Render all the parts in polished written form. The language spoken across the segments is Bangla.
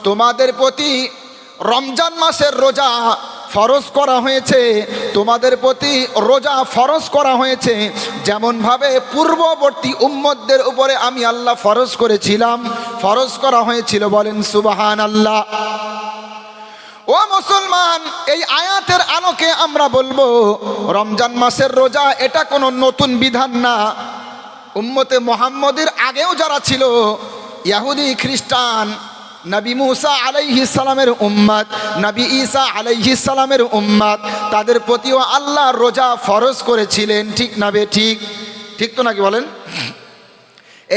তোমাদের প্রতি রমজান মাসের রোজা ফরজ করা হয়েছে, তোমাদের প্রতি রোজা ফরজ করা হয়েছে যেমনভাবে পূর্ববর্তী উম্মতদের উপরে আমি আল্লাহ ফরজ করেছিলাম, ফরজ করা হয়েছিল। বলেন সুবহানাল্লাহ। ও মুসলমান, এই আয়াতের আলোকে আমরা বলবো রমজান মাসের রোজা এটা কোনো নতুন বিধান না। উম্মতে মুহাম্মদের আগেও যারা ছিল, ইহুদি খ্রিস্টান, নবী মুসা আলাইহিস সালামের উম্মত, নবী ঈসা আলাইহিস সালামের উম্মত, তাদের প্রতিও আল্লাহ রোজা ফরজ করেছিলেন। ঠিক না বে ঠিক? ঠিক তো নাকি বলেন?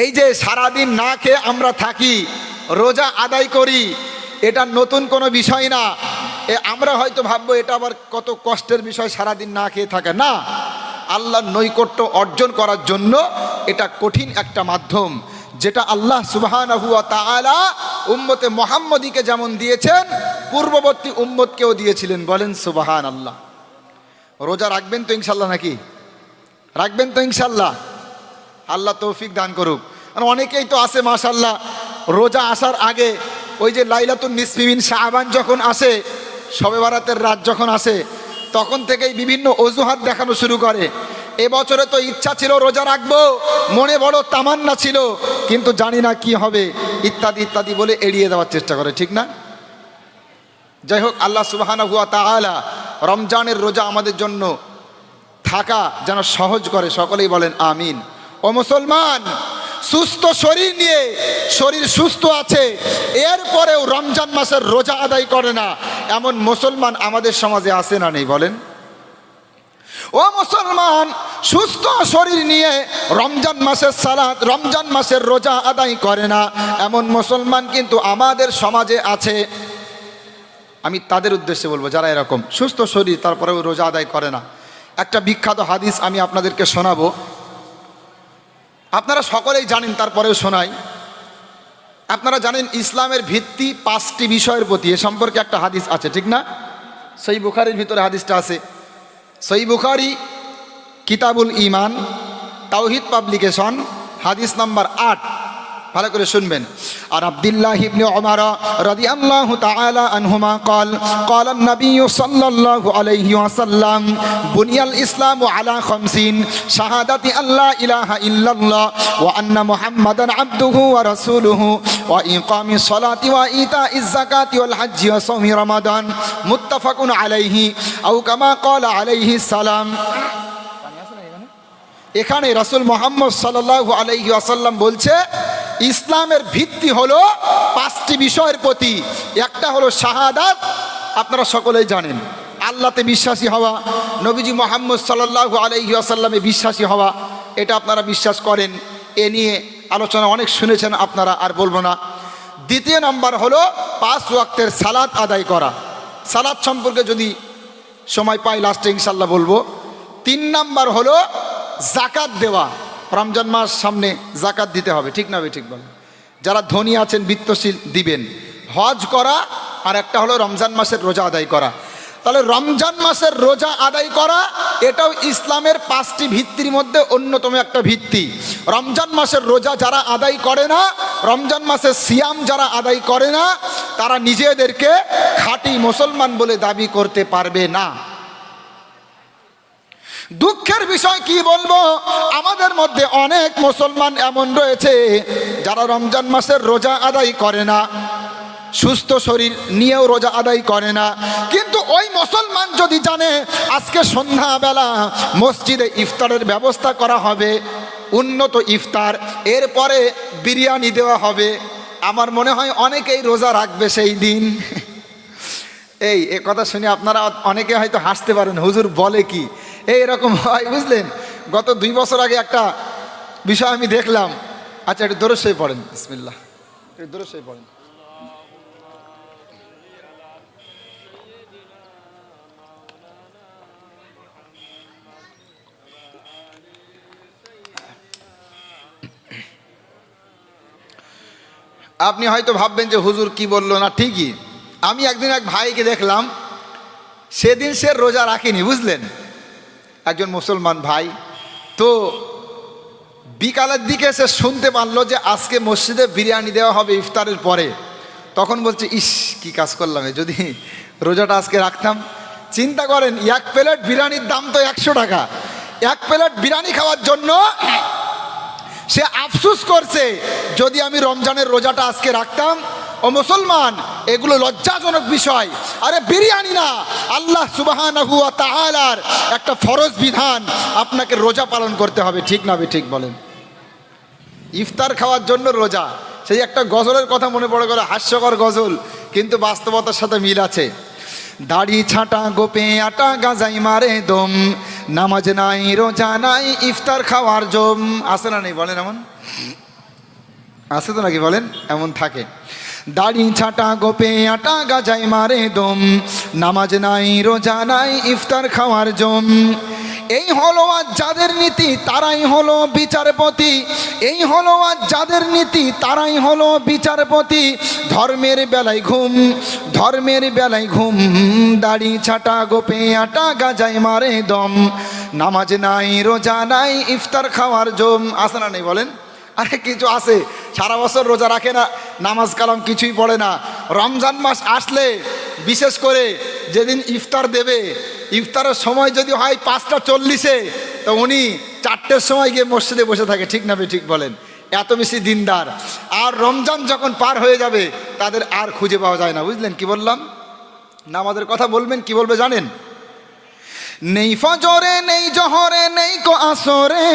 এই যে সারাদিন না খেয়ে আমরা থাকি, রোজা আদায় করি, এটা নতুন কোনো বিষয় না। আমরা হয়তো ভাববো এটা আবার কত কষ্টের বিষয় সারাদিন না খেয়ে থাকে। না, আল্লাহর নৈকট্য অর্জন করার জন্য এটা কঠিন একটা মাধ্যম, যেটা আল্লাহ সুবহানাহু ওয়া তাআলা উম্মতে মুহাম্মদীকে যেমন দিয়েছেন পূর্ববর্তী উম্মতকেও দিয়েছিলেন। বলেন সুবহানাল্লাহ। রোজা রাখবেন তো ইনশাল্লাহ? নাকি রাখবেন তো ইনশাল্লাহ? আল্লাহ তৌফিক দান করুক। আর অনেকেই তো আছে মাশাআল্লাহ, রোজা আসার আগে ওই যে লাইলাতুন নিসফি মিন শাবান যখন আসে, শবে বারাতের রাত যখন আসে, তখন থেকেই বিভিন্ন অজুহাত দেখানো শুরু করে। এবছরে তো ইচ্ছা ছিল রোজা রাখবো, মনে বড় তামান্না ছিল, কিন্তু জানি না কি হবে, ইত্যাদি ইত্যাদি বলে এড়িয়ে দেওয়ার চেষ্টা করে। ঠিক না? যাই হোক, আল্লাহ সুবহানাহু ওয়া তাআলা রমজানের রোজা আমাদের জন্য থাকা যেন সহজ করে। সকলেই বলেন আমিন। ও মুসলমান, সুস্থ শরীর নিয়ে, শরীর সুস্থ আছে, এরপরেও রমজান মাসের রোজা আদায় করে না, এমন মুসলমান আমাদের সমাজে আছে না নেই? বলেন। ও মুসলমান, সুস্থ শরীর নিয়ে রমজান মাসের সালাত, রমজান মাসের রোজা আদায় করে না, এমন মুসলমান কিন্তু আমাদের সমাজে আছে। আমি তাদের উদ্দেশ্যে বলবো যারা এরকম সুস্থ শরীর তারপরেও রোজা আদায় করে না। একটা বিখ্যাত হাদিস আমি আপনাদেরকে শোনাবো, আপনারা সকলেই জানেন, তারপরেও শোনাই। আপনারা জানেন ইসলামের ভিত্তি 5টি বিষয়ের প্রতি, এ সম্পর্কে একটা হাদিস আছে, ঠিক না? সহিহ বুখারীর ভিতরে হাদিসটা আছে। সহিহ বুখারী কিতাবুল ঈমান, তাওহীদ পাবলিকেশন, হাদিস নাম্বার 8। ভালো করে শুনবেন। আর আব্দুল্লাহ ইবনে উমর রাদিয়াল্লাহু তাআলা আনহুমা قال قال النبي صلى الله عليه وسلم بني الاسلام على 50 شهادة ان لا اله الا الله وان محمدا عبده ورسوله واقام الصلاة وايتاء الزكاة والحج وصوم رمضان متفق عليه او كما قال عليه السلام। এখানে রাসূল মুহাম্মদ সাল্লাল্লাহু আলাইহি ওয়াসাল্লাম বলছে ইসলামের ভিত্তি হলো 5টি বিষয়ের প্রতি। একটা হলো শাহাদাত, আপনারা সকলেই জানেন, আল্লাহতে বিশ্বাসী হওয়া, নবীজি মুহাম্মদ সাল্লাল্লাহু আলাইহি ওয়াসাল্লামে বিশ্বাসী হওয়া, এটা আপনারা বিশ্বাস করেন, এ নিয়ে আলোচনা অনেক শুনেছেন আপনারা, আর বলবো না। দ্বিতীয় নাম্বার হলো 5 ওয়াক্তের সালাত আদায় করা। সালাত সম্পর্কে যদি সময় পাই লাস্টে ইনশাল্লাহ বলবো। 3 নাম্বার হলো জাকাত দেওয়া, রমজান মাস সামনে জাকাত দিতে হবে। ঠিক না? ঠিক বলেন। যারা ধনী আছেন, বিত্তশীল, দিবেন। হজ করা, আর একটা হলো রমজান মাসের রোজা আদায় করা। তাহলে রমজান মাসের রোজা আদায় করা এটাও ইসলামের 5টি ভিত্তির মধ্যে অন্যতম একটা ভিত্তি। রমজান মাসের রোজা যারা আদায় করে না, রমজান মাসের সিয়াম যারা আদায় করে না, তারা নিজেদেরকে খাঁটি মুসলমান বলে দাবি করতে পারবে না। দুঃখের বিষয় কি বলবো, আমাদের মধ্যে অনেক মুসলমান এমন রয়েছে যারা রমজান মাসের রোজা আদায় করে না, সুস্থ শরীর নিয়েও রোজা আদায় করে না। কিন্তু ওই মুসলমান যদি জানে আজকে সন্ধ্যাবেলা মসজিদে ইফতারের ব্যবস্থা করা হবে, উন্নত ইফতার, এরপরে বিরিয়ানি দেওয়া হবে, আমার মনে হয় অনেকেই রোজা রাখবে সেই দিন। এ কথা শুনে আপনারা অনেকে হয়তো হাসতে পারেন, হুজুর বলে কি, এরকম হয় বুঝলেন। গত 2 বছর আগে একটা বিষয় আমি দেখলাম। আচ্ছা, একটু দরুদ শরীফ পড়েন, বিসমিল্লাহ, একটু দরুদ শরীফ পড়েন। আপনি হয়তো ভাববেন যে হুজুর কি বললো না, ঠিকই। আমি একদিন এক ভাইকে দেখলাম, সেদিন সে রোজা রাখেনি বুঝলেন, একজন মুসলমান ভাই। তো বিকালের দিকে সে শুনতে পারলো যে আজকে মসজিদে বিরিয়ানি দেওয়া হবে ইফতারের পরে। তখন বলছে ইস কি কাজ করলাম, যদি রোজাটা আজকে রাখতাম। চিন্তা করেন, এক প্লেট বিরিয়ানির দাম তো 100 টাকা। এক প্লেট বিরিয়ানি খাওয়ার জন্য সে আফসোস করছে, যদি আমি রমজানের রোজাটা আজকে রাখতাম। ও মুসলমান, এগুলো লজ্জাজনক বিষয়। আরে বিরিয়ানি না, আল্লাহ সুবহানাহু ওয়া তাআলার একটা ফরজ বিধান, আপনাকে রোজা পালন করতে হবে, ঠিক না ঠিক বলেন? ইফতার খাওয়ার জন্য রোজা, সেই একটা গজলের কথা মনে পড়ে গেল, হাস্যকর গজল কিন্তু বাস্তবতার সাথে মিল আছে। দাড়ি ছাঁটা গোপে আটা গাজাই মারে দম, নামাজ নাই রোজা নাই ইফতার খাওয়ার জম। আছে না নেই বলেন? এমন আছে তো নাকি বলেন? এমন থাকে। দাড়ি ছাঁটা গোপে আটা গাজাই মারে দম, নামাজ নাই রোজা নাই ইফতার খাওয়ার জম। এই হলো আজ যাদের নীতি তারাই হলো বিচারপতি, এই হলো আজ যাদের নীতি তারাই হলো বিচারপতি। ধর্মের বেলায় ঘুম, ধর্মের বেলায় ঘুম, দাড়ি ছাটা গোপে আটা গাজাই মারে দম, নামাজ নাই রোজা নাই ইফতার খাওয়ার জম। আছে না নেই বলেন? আরে কিছু আছে সারা বছর রোজা রাখে না, নামাজ কালাম কিছুই পড়ে না, রমজান মাস আসলে বিশেষ করে যেদিন ইফতার দেবে, ইফতারের সময় যদি হয় 5টা 40-এ, তো উনি 4টের সময় গিয়ে মসজিদে বসে থাকে, ঠিক না ঠিক বলেন? এত বেশি দিনদার। আর রমজান যখন পার হয়ে যাবে তাদের আর খুঁজে পাওয়া যায় না। বুঝলেন কি বললাম? নামাজের কথা বলবেন, কি বলবে জানেন? নেই ফজরে নেই জহরে নেই কো আসরে,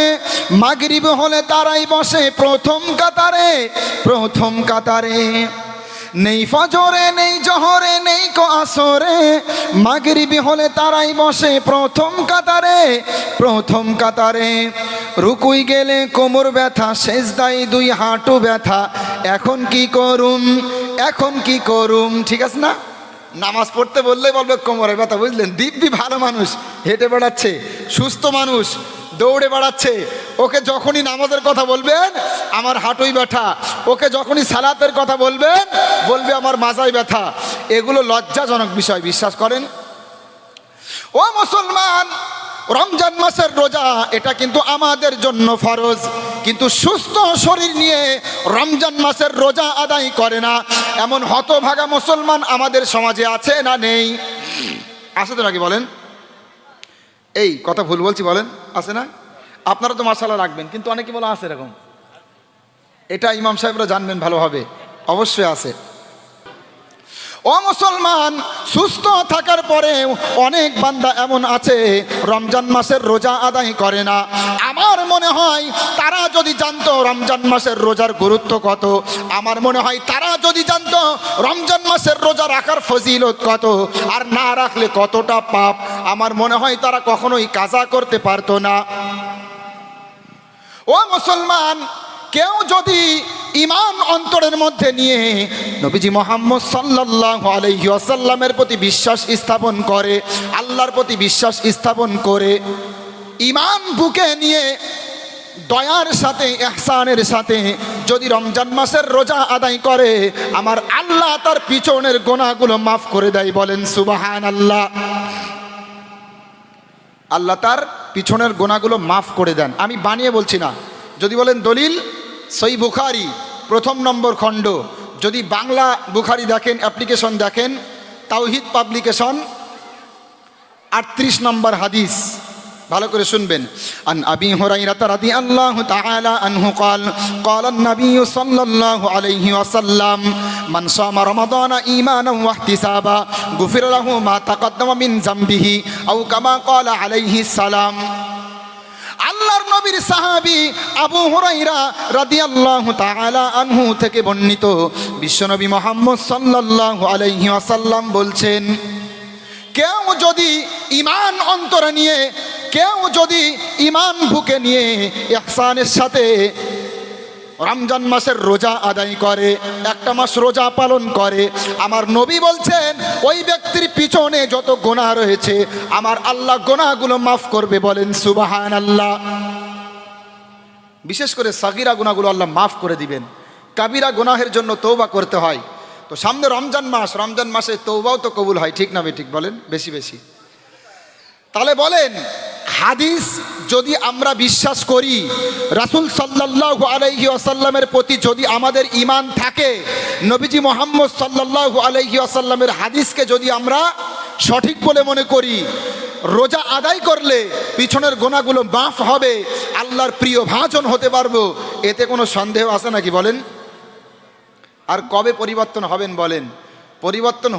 মাগরিব হলে তারাই বসে প্রথম কাতারে, প্রথম কাতারে। নেই ফজরে নেই জহরে নেই কো আসরে, মাগরিব হলে তারাই বসে প্রথম কাতারে, প্রথম কাতারে। রুকুই গেলে কোমর ব্যথা, সেজদাই 2 হাঁটু ব্যথা, এখন কি করুম, এখন কি করুম। ঠিক আছে না? নামাজ পড়তে বললেই বলবে কোমরে ব্যথা। বুঝলেন? দিব্যি ভালো মানুষ, হেঁটে বেড়াচ্ছে, সুস্থ মানুষ, দৌড়ে বেড়াচ্ছে, ওকে যখনই নামাজের কথা বলবেন আমার হাঁটুই ব্যথা, ওকে যখনই সালাতের কথা বলবেন বলবে আমার মাজায় ব্যথা। এগুলো লজ্জাজনক বিষয়, বিশ্বাস করেন? ও মুসলমান, রমজান মাসের রোজা এটা কিন্তু আমাদের জন্য ফরজ, কিন্তু সুস্থ শরীর নিয়ে রমজান মাসের রোজা আদায় করে না এমন হতভাগা মুসলমান আমাদের সমাজে আছে না নেই? আছে তো নাকি বলেন? এই কথা ভুল বলছি বলেন? আছে না? আপনারা তো মাশাআল্লাহ রাখবেন, কিন্তু অনেকে বলে আছে এরকম। এটা ইমাম সাহেবরা জানবেন ভালোভাবে, অবশ্যই আছে। ও মুসলমান, সুস্থ থাকার পরে অনেক বান্দা এমন আছে রমজান মাসের রোজা আদায় করে না। আমার মনে হয় তারা যদি জানতো রমজান মাসের রোজার গুরুত্ব কত, আমার মনে হয় তারা যদি জানতো রমজান মাসের রোজা রাখার ফজিলত কত, আর না রাখলে কতটা পাপ, আমার মনে হয় তারা কখনোই কাজা করতে পারতো না। ও মুসলমান, কেউ যদি ঈমান অন্তরের মধ্যে নিয়ে নবীজি মুহাম্মদ সাল্লাল্লাহু আলাইহি ওয়াসাল্লামের প্রতি বিশ্বাস স্থাপন করে, আল্লাহর প্রতি বিশ্বাস স্থাপন করে, ঈমান বুকে নিয়ে দয়ার সাথে ইহসানের সাথে যদি রমজান মাসের রোজা আদায় করে, আমার আল্লাহ তার পিছনের গুনাহগুলো মাফ করে দেয়। বলেন সুবহানাল্লাহ। আল্লাহ তার পিছনের গুনাহগুলো মাফ করে দেন। আমি বানিয়ে বলছি না। যদি বলেন দলিল, সহিহ বুখারী 1 নম্বর খণ্ড, যদি বাংলা বুখারী দেখেন, অ্যাপ্লিকেশন দেখেন, তাওহীদ পাবলিকেশন 38 নম্বর হাদিস, ভালো করে শুনবেন। আন আবি হুরায়রা রাদিয়াল্লাহু তাআলা আনহু قال قال النبي صلى الله عليه وسلم من صام رمضان ايمانا واحتسابا غفر له ما تقدم من ذنبه او كما قال عليه السلام। আল্লাহর নবীর সাহাবী আবু হুরায়রা রাদিয়াল্লাহু তাআলা আনহু থেকে বর্ণিত, বিশ্বনবী মুহাম্মদ সাল্লাল্লাহু আলাইহি ওয়াসাল্লাম বলছেন, কেউ যদি ঈমান অন্তরে নিয়ে, কেউ যদি ঈমান বুকে নিয়ে ইহসানের সাথে রমজান মাসের রোজা আদায় করে, একটা মাস রোজা পালন করে, আমার নবী বলছেন ওই ব্যক্তির পিছনে যত গুনাহ রয়েছে আমার আল্লাহ গুনাহগুলো মাফ করবে। বলেন সুবহানাল্লাহ। বিশেষ করে সাগীরা গুনাহগুলো আল্লাহ মাফ করে দিবেন, কাবিরা গুনাহের জন্য তওবা করতে হয়। তো সামনে রমজান মাস, রমজান মাসে তওবাও তো কবুল হয়, ঠিক না ঠিক বলেন? বেশি বেশি। তাহলে বলেন হাদিস যদি আমরা বিশ্বাস করি, রাসূল সাল্লাল্লাহু আলাইহি ওয়াসাল্লামের প্রতি যদি আমাদের ঈমান থাকে, নবীজি মুহাম্মদ সাল্লাল্লাহু আলাইহি ওয়াসাল্লামের হাদিসকে যদি আমরা সঠিক বলে মনে করি, রোজা আদায় করলে পিছনের গুনাহগুলো মাফ হবে, আল্লাহর প্রিয় ভাজন হতে পারবো, এতে কোনো সন্দেহ আছে নাকি বলেন? আর কবে পরিবর্তন হবেন বলেন? পরিবর্তন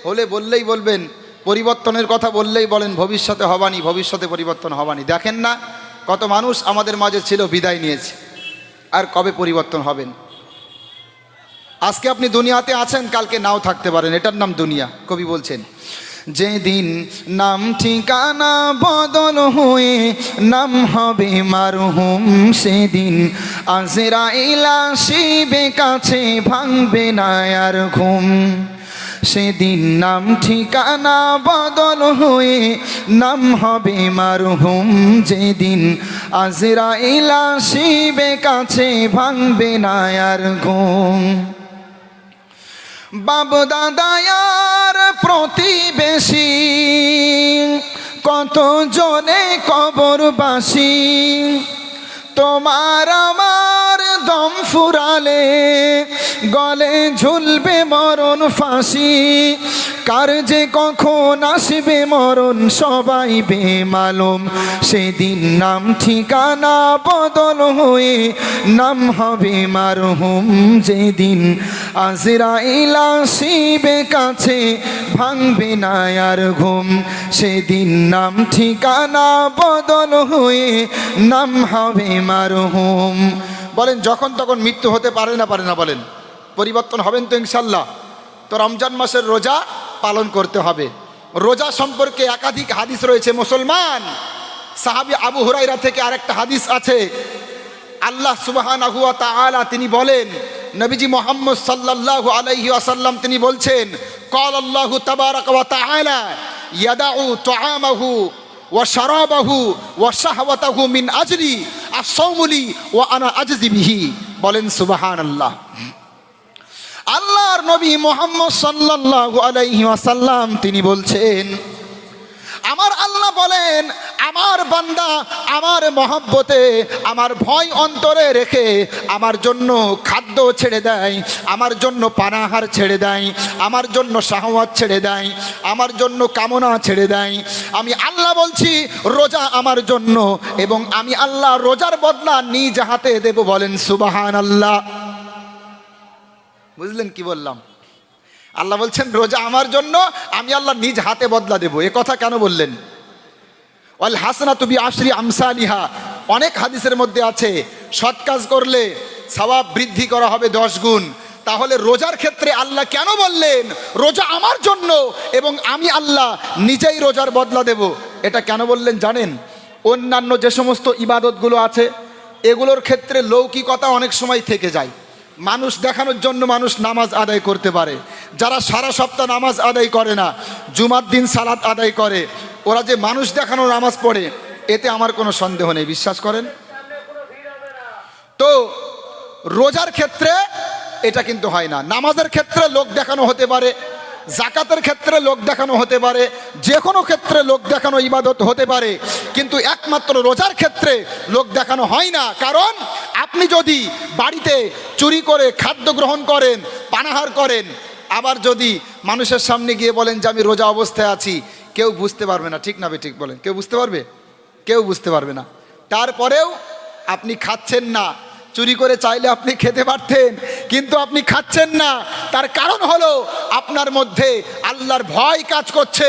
হলে বললেই বলবেন, পরিবর্তনের কথা বললেই বলেন ভবিষ্যতে হবানি, ভবিষ্যতে পরিবর্তন হবানি। দেখেন না কত মানুষ আমাদের মাঝে ছিল, বিদায় নিয়েছে, আর কবে পরিবর্তন হবেন? আজকে আপনি দুনিয়াতে আছেন, কালকে নাও থাকতে পারেন, এটার নাম দুনিয়া। কবি বলছেন, যেদিন নাম ঠিকানা বদল হয়ে নাম হবে মারহুম, সেদিন আজরাইল আসিবে কাছে, ভাঙবে না আর ঘুম। সেদিন নাম ঠিকানা বদল হয়ে নাম হবে মারহুম, যেদিন আজরাইল আসিবে কাছে, ভাঙবে না আর ঘুম। বাপ দাদায়ার প্রতিবেশী কত জনে কবরবাসী, তোমার আমার দম ফুরালে গলে ঝুলবে মরণ ফাঁসি। কার যে কখন আসবে মরণ সবাই বেমালুম, সেদিন নাম ঠিকানা বদল হয়ে নাম হবে মারহুম, যেদিন আজরাইল আসিবে কাছে, ভাঙবে না আর ঘুম। সেদিন নাম ঠিকানা বদল হয়ে নাম হবে মারহুম। বলেন যখন তখন মৃত্যু হতে পারে না বলেন? পরিবর্তন হবেন তো ইনশাল্লাহ। তো রমজান মাসের রোজা পালন করতে হবে। রোজা সম্পর্কে একাধিক হাদিস রয়েছে মুসলমান। সাহাবী আবু হুরায়রা থেকে আরেকটা হাদিস আছে, আল্লাহ সুবহানাহু ওয়া তাআলা তিনি বলেন, নবীজি মুহাম্মদ সাল্লাল্লাহু আলাইহি ওয়াসাল্লাম তিনি বলছেন, ক্বাল আল্লাহু তাবারাকা ওয়া তাআলা ইয়াদাউ তুআমাহু ওয়া শারাবাহু ওয়া শাহওয়াতাহু মিন আজলি আস-সাওমু লি ওয়া আনা আজজি বিহি। বলেন সুবহানাল্লাহ। আল্লাহর নবী মুহাম্মদ সাল্লাল্লাহু আলাইহি ওয়াসাল্লাম তিনি বলছেন, আমার আল্লাহ বলেন, আমার বান্দা আমার মহব্বতে, আমার ভয় অন্তরে রেখে আমার জন্য খাদ্য ছেড়ে দেয়, আমার জন্য পানাহার ছেড়ে দেয়, আমার জন্য শাহওয়াত ছেড়ে দেয়, আমার জন্য কামনা ছেড়ে দেয়। আমি আল্লাহ বলছি রোজা আমার জন্য, এবং আমি আল্লাহ রোজার বদলা নিজ হাতে দেব। বলেন সুবহানাল্লাহ। বুঝলেন কি বললাম? আল্লাহ বলছেন রোজা আমার জন্য, আমি আল্লাহ নিজ হাতে বদলা দেব। এ কথা কেন বললেন? ওয়াল হাসানাতু বিআশরি আমসালিহা। অনেক হাদিসের মধ্যে আছে সৎ কাজ করলে সওয়াব বৃদ্ধি করা হবে 10 গুণ। তাহলে রোজার ক্ষেত্রে আল্লাহ কেন বললেন রোজা আমার জন্য এবং আমি আল্লাহ নিজেই রোজার বদলা দেব? এটা কেন বললেন জানেন? অন্যান্য যে সমস্ত ইবাদতগুলো আছে এগুলোর ক্ষেত্রে লৌকিকতা অনেক সময় থেকে যায়। মানুষ দেখানোর জন্য মানুষ নামাজ আদায় করতে পারে। যারা সারা সপ্তাহ নামাজ আদায় করে না, জুমার দিন সালাত আদায় করে, ওরা যে মানুষ দেখানো নামাজ পড়ে, এতে আমার কোনো সন্দেহ নেই, বিশ্বাস করেন। তো রোজার ক্ষেত্রে এটা কিন্তু হয় না। নামাজের ক্ষেত্রে লোক দেখানো হতে পারে, জাকাতের ক্ষেত্রে লোক দেখানো হতে পারে, যে কোনো ক্ষেত্রে লোক দেখানো ইবাদত হতে পারে, কিন্তু একমাত্র রোজার ক্ষেত্রে লোক দেখানো হয় না। কারণ আপনি যদি বাড়িতে চুরি করে খাদ্য গ্রহণ করেন, পানাহার করেন, আবার যদি মানুষের সামনে গিয়ে বলেন যে আমি রোজা অবস্থায় আছি, কেউ বুঝতে পারবে না। ঠিক না ঠিক বলেন? কেউ বুঝতে পারবে? কেউ বুঝতে পারবে না। তারপরেও আপনি খাচ্ছেন না। চুরি করে চাইলে আপনি খেতে পারতেন, কিন্তু আপনি খাচ্ছেন না। তার কারণ হলো আপনার মধ্যে আল্লাহর ভয় কাজ করছে।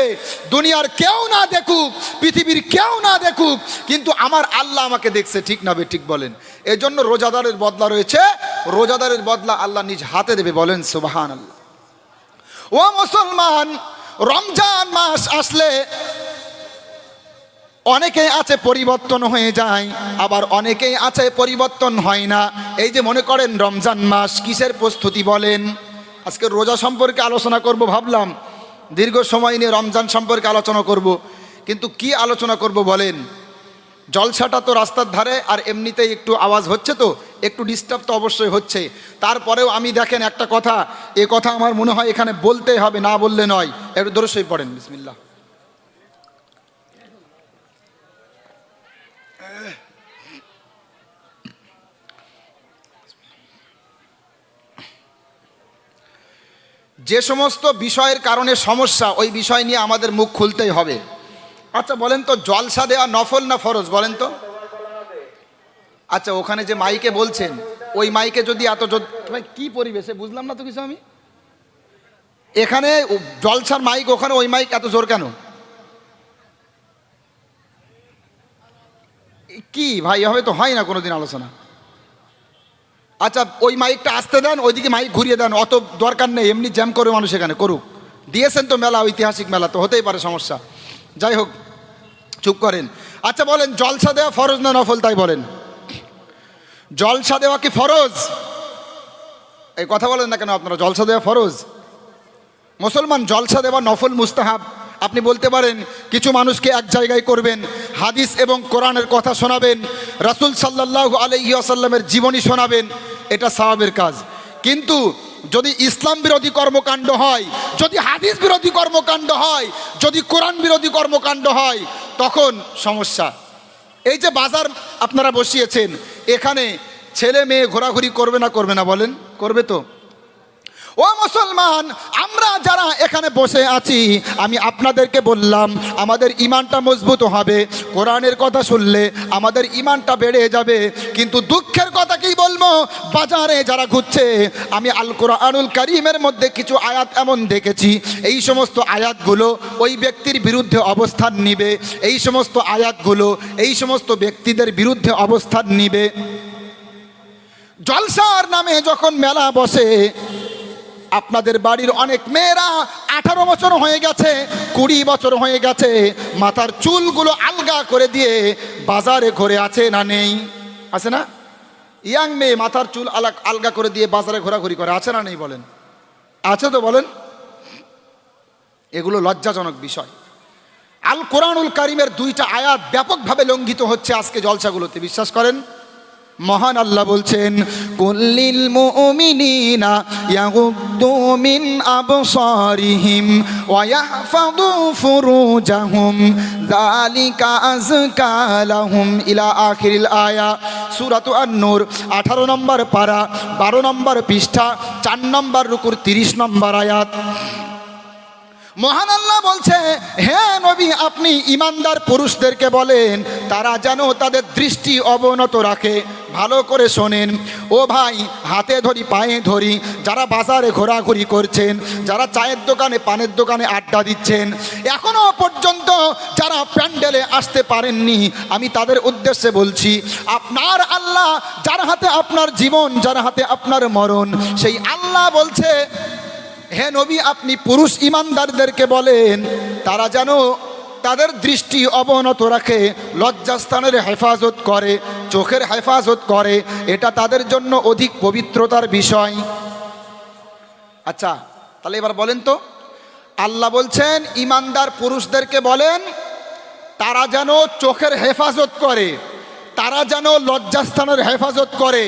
দুনিয়ার কেউ না দেখুক, পৃথিবীর কেউ না দেখুক, কিন্তু আমার আল্লাহ আমাকে দেখছে। ঠিক না ঠিক বলেন? এজন্য রোজাদারের বদলা রয়েছে, রোজাদারের বদলা আল্লাহ নিজ হাতে দেবে। বলেন সুবহানাল্লাহ। ও মুসলমান, রমজান মাস আসলে অনেকেই আছে পরিবর্তন হয়ে যায়, আবার অনেকেই আছে পরিবর্তন হয় না। এই যে মনে করেন রমজান মাস, কিসের প্রস্তুতি বলেন? আজকে রোজা সম্পর্কে আলোচনা করব ভাবলাম, দীর্ঘ সময় নিয়ে রমজান সম্পর্কে আলোচনা করব, কিন্তু কি আলোচনা করব বলেন? জলসাটা তো রাস্তার ধারে, আর এমনিতেই একটু আওয়াজ হচ্ছে, তো একটু ডিস্টার্ব তো অবশ্যই হচ্ছে। তারপরেও আমি দেখেন একটা কথা, এ কথা আমার মনে হয় এখানে বলতেই হবে, না বললে নয়। একটু দরুদ শরীফ পড়েন। বিসমিল্লাহ। যে সমস্ত বিষয়ের কারণে সমস্যা, ওই বিষয় নিয়ে আমাদের মুখ খুলতেই হবে। আচ্ছা বলেন তো, জলসা দেওয়া নফল না ফরজ বলেন তো? আচ্ছা ওখানে যে মাইকে বলছেন, ওই মাইকে যদি ভাই কি পরিবেশে বুঝলাম না তো কিছু আমি। এখানে জলসার মাইক, ওখানে ওই মাইক এত জোর কেন? কি ভাই, এভাবে তো হয় না কোনোদিন আলোচনা। আচ্ছা ওই মাইকটা আসতে দেন, ওইদিকে মাইক ঘুরিয়ে দেন, অত দরকার নেই, এমনি জ্যাম করে মানুষ এখানে করুক। দিয়েছেন তো মেলা, ঐতিহাসিক মেলা, তো হতেই পারে সমস্যা। যাই হোক, চুপ করেন। আচ্ছা বলেন, জলসা দেওয়া ফরজ না নফল, তাই বলেন। জলসা দেওয়া কি ফরজ? এই কথা বলেন না কেন আপনারা? জলসা দেওয়া ফরজ? মুসলমান, জলসা দেওয়া নফল, মুস্তাহাব। আপনি বলতে পারেন কিছু মানুষকে এক জায়গায় করবেন, হাদিস এবং কোরআনের কথা শোনাবেন, রাসূল সাল্লাল্লাহু আলাইহি ওয়াসাল্লামের জীবনী শোনাবেন, এটা সওয়াবের কাজ। কিন্তু যদি ইসলাম বিরোধী কর্মকাণ্ড হয়, যদি হাদিস বিরোধী কর্মকাণ্ড হয়, যদি কোরআন বিরোধী কর্মকাণ্ড হয়, তখন সমস্যা। এই যে বাজার আপনারা বসিয়েছেন, এখানে ছেলে মেয়ে ঘোরাঘুরি করবে না করবে না বলেন? করবে তো। ও মুসলমান, আমরা যারা এখানে বসে আছি, আমি আপনাদেরকে বললাম আমাদের ইমানটা মজবুত হবে, কোরআনের কথা শুনলে আমাদের ইমানটা বেড়ে যাবে। কিন্তু দুঃখের কথা কি বলবো, বাজারে যারা ঘুরছে, আমি আল কোরআনুল কারীমের মধ্যে কিছু আয়াত এমন দেখেছি, এই সমস্ত আয়াতগুলো ওই ব্যক্তির বিরুদ্ধে অবস্থান নিবে, এই সমস্ত আয়াতগুলো এই সমস্ত ব্যক্তিদের বিরুদ্ধে অবস্থান নিবে। জলসার নামে যখন মেলা বসে, আপনাদের বাড়ির অনেক মেয়েরা 18 বছর হয়ে গেছে, 20 বছর হয়ে গেছে, মাথার চুলগুলো আলগা করে দিয়ে বাজারে ঘুরে আছে না নেই? আছে না? ইয়াং মেয়ে মাথার চুল আলগা করে দিয়ে বাজারে ঘোরাঘুরি করে, আছে না নেই বলেন? আছে তো বলেন। এগুলো লজ্জাজনক বিষয়। আল কোরআনুল কারীমের 2টা আয়াত ব্যাপকভাবে লঙ্ঘিত হচ্ছে আজকে জলসাগুলোতে, বিশ্বাস করেন। মহান আল্লাহ বলছেন, কুল্লিল মুমিনিনা ইয়াগুদ্দু মিন আবসারিহিম ওয়া ইয়াহফাযু ফুরুজাহুম যালিকা আযকা লাহুম ইলা আখিরিল আয়া। সূরাতু আন-নূর 18 নম্বর পারা, 12 নম্বর পৃষ্ঠা, 4 নম্বর রুকুর 30 নম্বর আয়াত। মহান আল্লাহ বলছে, হে নবী, আপনি ইমানদার পুরুষদেরকে বলেন তারা যেন তাদের দৃষ্টি অবনত রাখে। ভালো করে শোনেন ও ভাই, হাতে ধরি পায়ে ধরি, যারা বাজারে ঘোরাঘুরি করছেন, যারা চায়ের দোকানে পানের দোকানে আড্ডা দিচ্ছেন, এখনো পর্যন্ত যারা প্যান্ডেলে আসতে পারেননি, আমি তাদের উদ্দেশ্যে বলছি, আপনার আল্লাহ, যার হাতে আপনার জীবন, যার হাতে আপনার মরণ, সেই আল্লাহ বলছে, হে নবী, আপনি পুরুষ ইমানদারদেরকে বলেন তারা যেন তাদের দৃষ্টি অবনত রাখে, লজ্জাস্থানের হেফাজত করে, চোখের হেফাজত করে, এটা তাদের জন্য অধিক পবিত্রতার বিষয়। আচ্ছা তাহলে এবার বলেন তো, আল্লাহ বলছেন ইমানদার পুরুষদেরকে বলেন তারা যেন চোখের হেফাজত করে, তারা যেন লজ্জাস্থানের হেফাজত করে।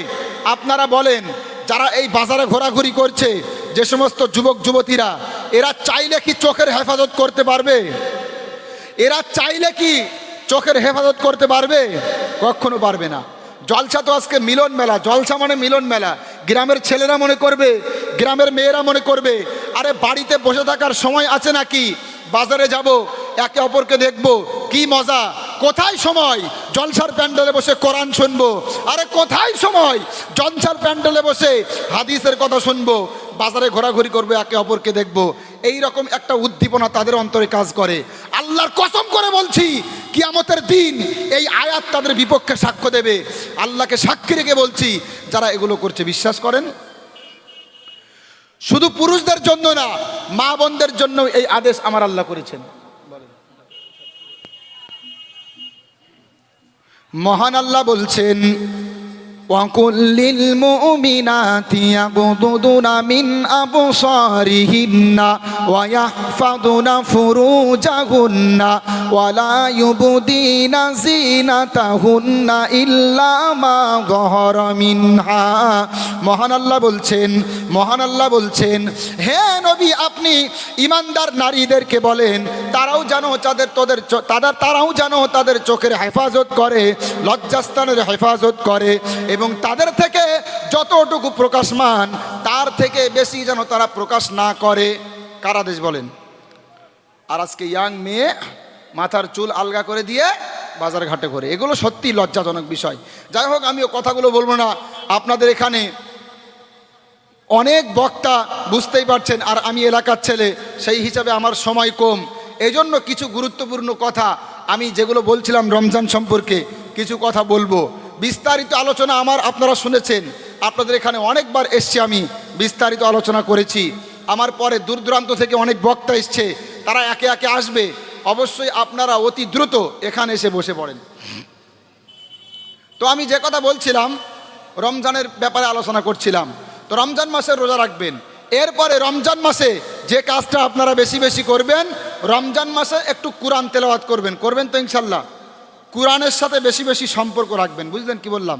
আপনারা বলেন, যারা এই বাজারে ঘোরাঘুরি করছে, যে সমস্ত যুবক যুবতীরা, এরা চাইলে কি চোখের হেফাজত করতে পারবে? এরা চাইলে কি চোখের হেফাজত করতে পারবে? কখনো পারবে না। জলসা তো আজকে মিলন মেলা, জলসা মানে মিলন মেলা। গ্রামের ছেলেরা মনে করবে, গ্রামের মেয়েরা মনে করবে, আরে বাড়িতে বসে থাকার সময় আছে নাকি? বাজারে যাব, একে অপরকে দেখব, কি মজা। কোথায় সময় জলসার প্যান্ডেলে বসে কোরআন শুনবো? আরে কোথায় সময় জলসার প্যান্ডেলে বসে হাদিসের কথা শুনবো? বাজারে ঘোরাঘুরি করবে, একে অপরকে দেখবো। এই রকম একটা উদ্দীপনা তাদের অন্তরে কাজ করে। আল্লাহর কসম করে বলছি, কিয়ামতের দিন এই আয়াত তাদের বিপক্ষে সাক্ষ্য দেবে। আল্লাহকে সাক্ষী রেখে বলছি, যারা এগুলো করছে, বিশ্বাস করেন, শুধু পুরুষদের জন্য না, মা বোনদের জন্য এই আদেশ আমার আল্লাহ করেছেন। মহান আল্লাহ বলছেন, ওয়াকুল্লিল মুমিনাতি ইয়াগুদুনা মিন আবসারিহিন্না ওয়া ইয়াহফাযুনা ফুরুজাহুন্না ওয়া লা ইউবদিনা যিনাতাহুন্না ইল্লা মা যাহারা মিনহা। মহান আল্লাহ বলছেন, হে নবী, আপনি ইমানদার নারীদেরকে বলেন তারাও যেন তাদের চোখের হেফাজত করে, লজ্জাস্থানের হেফাজত করে, এবং তাদের থেকে যতটুকু প্রকাশমান তার থেকে বেশি যেন তারা প্রকাশ না করে। কার আদেশ বলেন? আর আজকে ইয়াং মেয়ে মাথার চুল আলগা করে দিয়ে বাজার ঘাটে করে, এগুলো সত্যি লজ্জাজনক বিষয়। যাই হোক, আমিও কথাগুলো বলবো না। আপনাদের এখানে অনেক বক্তা, বুঝতেই পারছেন, আর আমি এলাকার ছেলে, সেই হিসাবে আমার সময় কম। এই জন্য কিছু গুরুত্বপূর্ণ কথা আমি যেগুলো বলছিলাম রমজান সম্পর্কে কিছু কথা বলবো। বিস্তারিত আলোচনা আমার আপনারা শুনেছেন, আপনাদের এখানে অনেকবার এসছি, আমি বিস্তারিত আলোচনা করেছি। আমার পরে দূর দূরান্ত থেকে অনেক বক্তা এসছে, তারা একে একে আসবে। অবশ্যই আপনারা অতি দ্রুত এখানে এসে বসে পড়েন। তো আমি যে কথা বলছিলাম, রমজানের ব্যাপারে আলোচনা করছিলাম। তো রমজান মাসে রোজা রাখবেন। এরপরে রমজান মাসে যে কাজটা আপনারা বেশি বেশি করবেন, রমজান মাসে একটু কোরআন তেলাওয়াত করবেন। করবেন তো ইনশাল্লাহ? কোরআনের সাথে বেশি বেশি সম্পর্ক রাখবেন। বুঝলেন কি বললাম?